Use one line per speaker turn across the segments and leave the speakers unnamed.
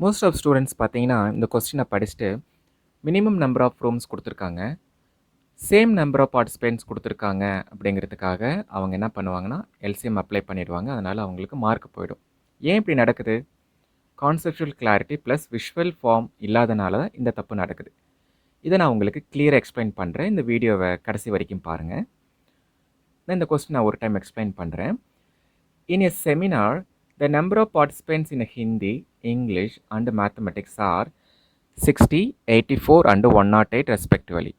Most of students பார்த்தீங்கன்னா, இந்த கொஸ்டினை படிச்சுட்டு மினிமம் நம்பர் ஆஃப் ரூம்ஸ் குடுத்துருக்காங்க. சேம் நம்பர் ஆஃப் பார்ட்டிசிபென்ட்ஸ் குடுத்துருக்காங்க அப்படிங்கிறதுக்காக அவங்க என்ன பண்ணுவாங்கன்னா, எல்சிஎம் அப்ளை பண்ணிடுவாங்க. அதனால அவங்களுக்கு மார்க் போயிடும். ஏன் இப்படி நடக்குது? Conceptual clarity plus visual form இல்லாதனால தான் இந்த தப்பு நடக்குது. இதை நான் உங்களுக்கு கிளியரா எக்ஸ்பிளைன் பண்றேன். இந்த வீடியோவை கடைசி வரைக்கும் பாருங்க. நான் இந்த கொஸ்டின் நான் ஒரு டைம் எக்ஸ்பிளைன் பண்றேன். In a seminar, the number of participants in Hindi, English, and mathematics are 60, 84, and 108 respectively.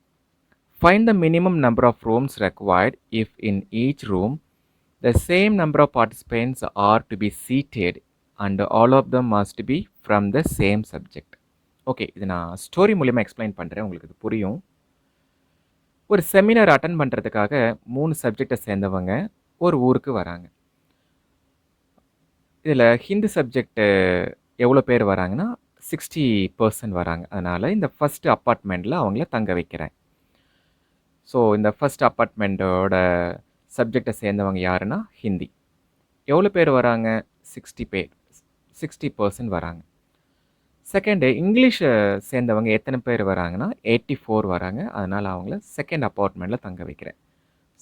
Find the minimum number of rooms required if in each room the same number of participants are to be seated and all of them must be from the same subject. Okay, இது நான் story மூலியமாக explain பண்ணுறேன், உங்களுக்கு இது புரியும். ஒரு seminar attend பண்ணுறதுக்காக 3 சப்ஜெக்டை சேர்ந்தவங்க ஒரு ஊருக்கு வராங்க. இதில் ஹிந்தி சப்ஜெக்ட் எவ்வளோ பேர் வராங்கன்னா 60% வராங்க. அதனால் இந்த ஃபஸ்ட்டு அப்பார்ட்மெண்ட்டில் அவங்கள தங்க வைக்கிறேன். ஸோ இந்த ஃபஸ்ட் அப்பார்ட்மெண்ட்டோட சப்ஜெக்டை சேர்ந்தவங்க யாருன்னா ஹிந்தி. எவ்வளோ பேர் வராங்க? 60 பேர், 60% வராங்க. செகண்டு இங்கிலீஷை சேர்ந்தவங்க எத்தனை பேர் வராங்கன்னா 84 வராங்க. அதனால் அவங்கள செகண்ட் அப்பார்ட்மெண்ட்டில் தங்க வைக்கிறேன்.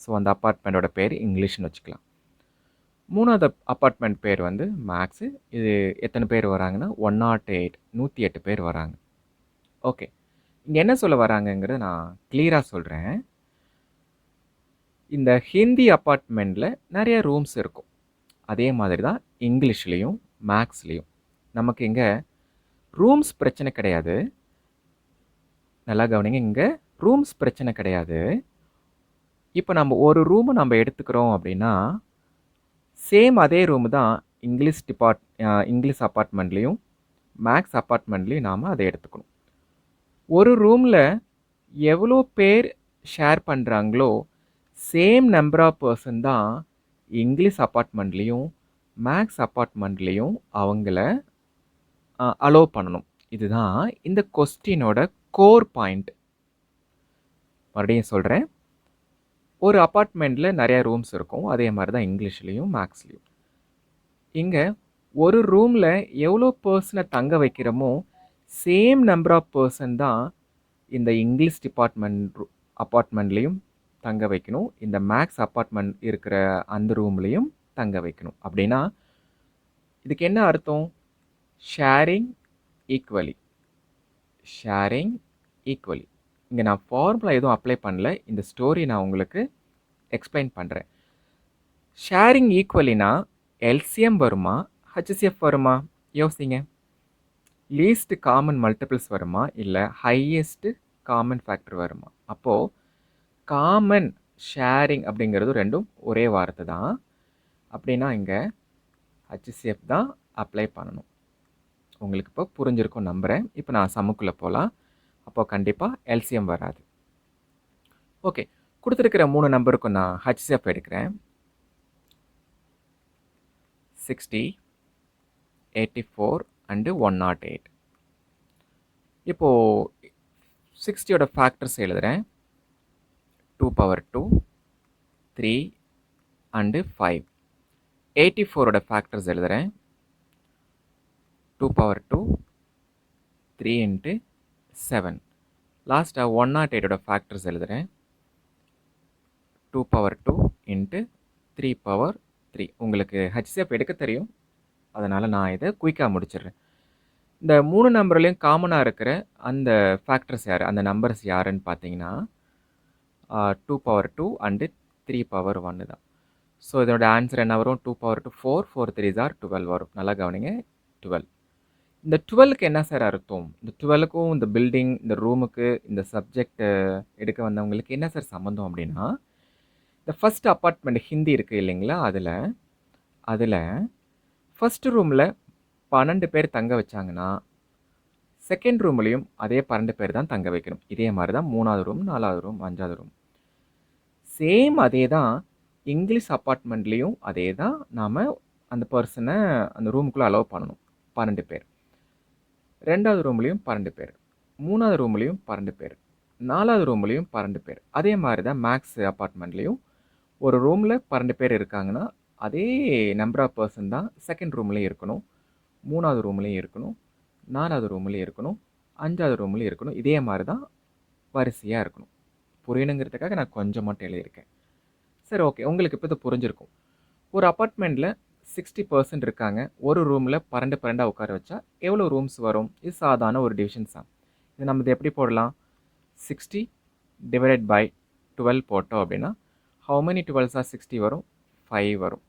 ஸோ அந்த அப்பார்ட்மெண்ட்டோட பேர் இங்கிலீஷ்னு வச்சுக்கலாம். மூணாவது அப்பார்ட்மெண்ட் பேர் வந்து மேக்ஸு. இது எத்தனை பேர் வராங்கன்னா 108, 108 பேர் வராங்க. ஓகே, இங்கே என்ன சொல்ல வராங்கங்கிறத நான் கிளியராக சொல்கிறேன். இந்த ஹிந்தி அப்பார்ட்மெண்ட்டில் நிறைய ரூம்ஸ் இருக்கும். அதே மாதிரி தான் இங்கிலீஷ்லேயும் மேக்ஸ்லேயும். நமக்கு இங்கே ரூம்ஸ் பிரச்சனை கிடையாது. நல்லா கவனிங்க, இங்கே ரூம்ஸ் பிரச்சனை கிடையாது. இப்போ நம்ம ஒரு ரூமை நம்ம எடுத்துக்கிறோம் அப்படின்னா சேம் அதே ரூமு தான் இங்கிலீஷ் அப்பார்ட்மெண்ட்லேயும் மேக்ஸ் அப்பார்ட்மெண்ட்லேயும் நாம் அதை எடுத்துக்கணும். ஒரு ரூமில் எவ்வளோ பேர் ஷேர் பண்ணுறாங்களோ சேம் நம்பர் ஆஃப் பர்சன் தான் இங்கிலீஷ் அப்பார்ட்மெண்ட்லேயும் மேக்ஸ் அப்பார்ட்மெண்ட்லேயும் அவங்கள அலோவ் பண்ணணும். இதுதான் இந்த கொஸ்டினோட கோர் பாயிண்ட். மறுபடியும் சொல்கிறேன், ஒரு அப்பார்ட்மெண்ட்டில் நிறையா ரூம்ஸ் இருக்கும். அதே மாதிரி தான் இங்கிலீஷ்லேயும் மேக்ஸ்லேயும். இங்கே ஒரு ரூமில் எவ்வளோ பர்சனை தங்க வைக்கிறோமோ சேம் நம்பர் ஆஃப் பர்சன் தான் இந்த இங்கிலீஷ் அப்பார்ட்மெண்ட்லேயும் தங்க வைக்கணும். இந்த மேக்ஸ் அப்பார்ட்மெண்ட் இருக்கிற அந்த ரூம்லேயும் தங்க வைக்கணும். அப்படின்னா இதுக்கு என்ன அர்த்தம்? Sharing equally. Sharing equally. இங்கே நான் ஃபார்முலா எதுவும் அப்ளை பண்ணல. இந்த ஸ்டோரி நான் உங்களுக்கு எக்ஸ்பிளைன் பண்ணுறேன். ஷேரிங் ஈக்குவலினா எல்சிஎம் வருமா, ஹச்சிஎஃப் வருமா? யோசிங்க. லீஸ்ட் காமன் மல்டிபிள்ஸ் வருமா, இல்லை ஹையஸ்ட் காமன் ஃபேக்டர் வருமா? அப்போது காமன் ஷேரிங் அப்படிங்கிறது ரெண்டும் ஒரே வார்த்தை தான். அப்படின்னா இங்கே ஹச்சிஎஃப் தான் அப்ளை பண்ணணும். உங்களுக்கு இப்போ புரிஞ்சிருக்கும் நம்புகிறேன். இப்போ நான் சம்முக்குள்ளே போகலாம். அப்போது கண்டிப்பாக எல்சிஎம் வராது. ஓகே, கொடுத்துருக்கிற 3 நம்பருக்கும் நான் ஹச்சிஎஃப் எடுக்கிறேன். 60, 84 அண்டு 108. இப்போது 60யோட ஃபேக்டர்ஸ் எழுதுகிறேன். 2 power 2, 3 அண்டு 5. 84ஓட ஃபேக்டர்ஸ் எழுதுகிறேன். 2 power 2, 3 into 7. லாஸ்ட்டாக 108ஓட ஃபேக்டர்ஸ் எழுதுகிறேன். 2 power 2 into 3 power 3. உங்களுக்கு ஹச்சிஎஃப் எடுக்க தெரியும், அதனால் நான் இதை குயிக்காக முடிச்சிடுறேன். இந்த 3 நம்பர்லேயும் காமனாக இருக்கிற அந்த ஃபேக்டர்ஸ் யார், அந்த நம்பர்ஸ் யாருன்னு பார்த்தீங்கன்னா 2 power 2 அண்டு 3 power 1 தான். ஸோ இதோட ஆன்சர் என்ன வரும்? 2 power 2 4, 4 3s are 12 வரும். நல்லா கவனிங்க, 12. இந்த 12க்கு என்ன சார் அர்த்தம்? இந்த 12க்கும் இந்த பில்டிங், இந்த ரூமுக்கு, இந்த சப்ஜெக்ட் எடுக்க வந்தவங்களுக்கு என்ன சார் சம்மந்தம் அப்படின்னா, இந்த ஃபஸ்ட் அப்பார்ட்மெண்ட் ஹிந்தி இருக்குது இல்லைங்களா, அதில் ஃபஸ்ட்டு ரூமில் 12 பேர் தங்க வச்சாங்கன்னா செகண்ட் ரூம்லேயும் அதே 12 பேர் தான் தங்க வைக்கணும். இதே மாதிரி தான் 3வது ரூம், 4வது ரூம், 5வது ரூம். சேம் அதே தான் இங்கிலீஷ் அப்பார்ட்மெண்ட்லேயும் அதே தான் நாம் அந்த பர்சனை அந்த ரூமுக்குள்ளே அலோவ் பண்ணணும். 12 பேர். 2வது ரூம்லேயும் 12 பேர், 3வது ரூம்லேயும் 12 பேர், 4வது ரூம்லேயும் 12 பேர். அதே மாதிரி தான் மேக்ஸ் அப்பார்ட்மெண்ட்லேயும் ஒரு ரூமில் 12 பேர் இருக்காங்கன்னா அதே நம்பர் ஆஃப் பர்சன் தான் செகண்ட் ரூம்லேயும் இருக்கணும், 3வது ரூம்லேயும் இருக்கணும், 4வது ரூம்லேயும் இருக்கணும், 5வது ரூம்லேயும் இருக்கணும். இதே மாதிரி தான் வரிசையாக இருக்கணும். புரியணுங்கிறதுக்காக நான் கொஞ்சம் மட்டும் எழுதியிருக்கேன். சரி, ஓகே. உங்களுக்கு இப்போ இது புரிஞ்சிருக்கும். ஒரு அப்பார்ட்மெண்ட்டில் 60% இருக்காங்க. ஒரு ரூமில் 12 உட்கார வச்சா எவ்வளோ ரூம்ஸ் வரும்? இது சாதாரண ஒரு டிவிஷன் சம். இது நம்ம இது எப்படி போடலாம்? 60 டிவைடட் பை 12 போட்டோம் அப்படின்னா how many 12s are 60 வரும்? 5 வரும்.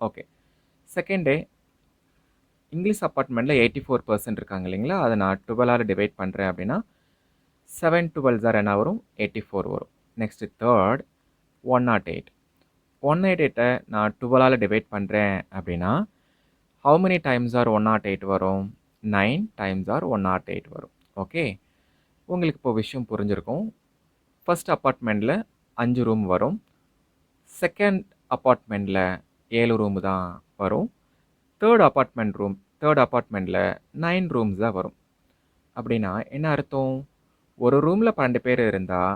ஓகே. செகண்ட் டே இங்கிலீஷ் அப்பார்ட்மெண்ட்டில் 84% இருக்காங்க இல்லைங்களா? அதை நான் 12ஆல் டிவைட் பண்ணுறேன் அப்படின்னா 7 12s are என்ன வரும்? 84 வரும். Next third 108. 108 நான் 12ஆல் டிவைட் பண்ணுறேன் அப்படின்னா how many times are 108 வரும்? 9 times are 108 வரும். ஓகே. உங்களுக்கு இப்போ விஷயம் புரிஞ்சிருக்கும். ஃபர்ஸ்ட் அப்பார்ட்மெண்ட்டில் 5 ரூம் வரும். செகண்ட் அப்பார்ட்மெண்ட்டில் 7 ரூம் தான் வரும். தேர்ட் அப்பார்ட்மெண்ட்டில் 9 ரூம்ஸ் தான் வரும். அப்படின்னா என்ன அர்த்தம்? ஒரு ரூமில் 12 பேர் இருந்தால்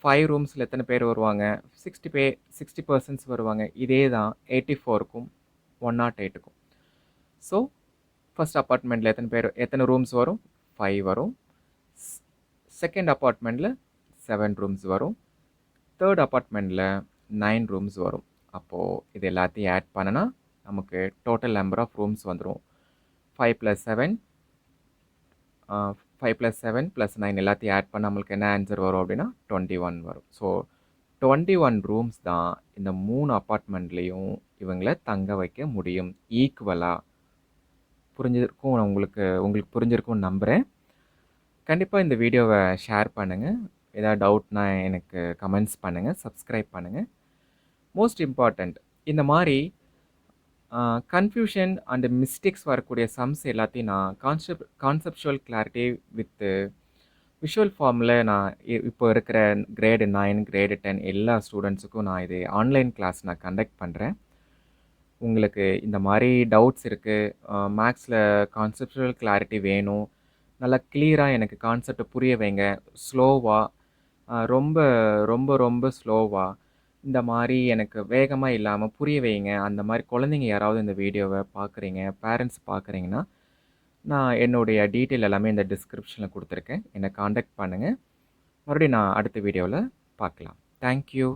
5 ரூம்ஸில் எத்தனை பேர் வருவாங்க? 60% வருவாங்க. இதே தான் 84க்கும் 108க்கும். ஸோ ஃபர்ஸ்ட் அப்பார்ட்மெண்ட்டில் எத்தனை ரூம்ஸ் வரும்? 5 வரும். செகண்ட் அப்பார்ட்மெண்ட்டில் 7 ரூம்ஸ் வரும். தேர்ட் அப்பார்ட்மெண்ட்டில் 9 ரூம்ஸ் வரும். அப்போது இது எல்லாத்தையும் ஆட் பண்ணினா நமக்கு டோட்டல் நம்பர் ஆஃப் ரூம்ஸ் வந்துடும். 5 + 7 + 9 எல்லாத்தையும் ஆட் பண்ணால் நம்மளுக்கு என்ன ஆன்சர் வரும் அப்படின்னா 21 வரும். ஸோ 21 ரூம்ஸ் தான் இந்த 3 அப்பார்ட்மெண்ட்லேயும் இவங்களை தங்க வைக்க முடியும் ஈக்குவலாக. புரிஞ்சிருக்கும், உங்களுக்கு புரிஞ்சிருக்கும்னு நம்புகிறேன். கண்டிப்பாக இந்த வீடியோவை ஷேர் பண்ணுங்கள். ஏதாவது டவுட்னா எனக்கு கமெண்ட்ஸ் பண்ணுங்கள், சப்ஸ்கிரைப் பண்ணுங்கள். மோஸ்ட் இம்பார்ட்டண்ட், இந்த மாதிரி கன்ஃபியூஷன் அண்ட் மிஸ்டேக்ஸ் வரக்கூடிய சம்ஸ் எல்லாத்தையும் நான் கான்செப்சுவல் கிளாரிட்டி வித் விஷுவல் ஃபார்மில் நான் இப்போ இருக்கிற கிரேடு 9 கிரேடு 10 எல்லா ஸ்டூடெண்ட்ஸுக்கும் நான் இது ஆன்லைன் கிளாஸ் நான் கண்டக்ட் பண்ணுறேன். உங்களுக்கு இந்த மாதிரி டவுட்ஸ் இருக்குது, மேக்ஸில் கான்செப்சுவல் கிளாரிட்டி வேணும், நல்லா கிளியராக எனக்கு கான்செப்டை புரிய வைங்க, ஸ்லோவாக, ரொம்ப ரொம்ப ரொம்ப ஸ்லோவாக, இந்த மாதிரி எனக்கு வேகமாக இல்லாமல் புரிய வைங்க. அந்த மாதிரி குழந்தைங்க யாராவது இந்த வீடியோவை பார்க்குறீங்க, பேரண்ட்ஸ் பார்க்குறீங்கன்னா, நான் என்னுடைய டீட்டெயில் எல்லாமே இந்த டிஸ்கிரிப்ஷனில் கொடுத்துருக்கேன். என்னை காண்டாக்ட் பண்ணுங்கள். மறுபடியும் நான் அடுத்த வீடியோவில் பார்க்கலாம். தேங்க்யூ.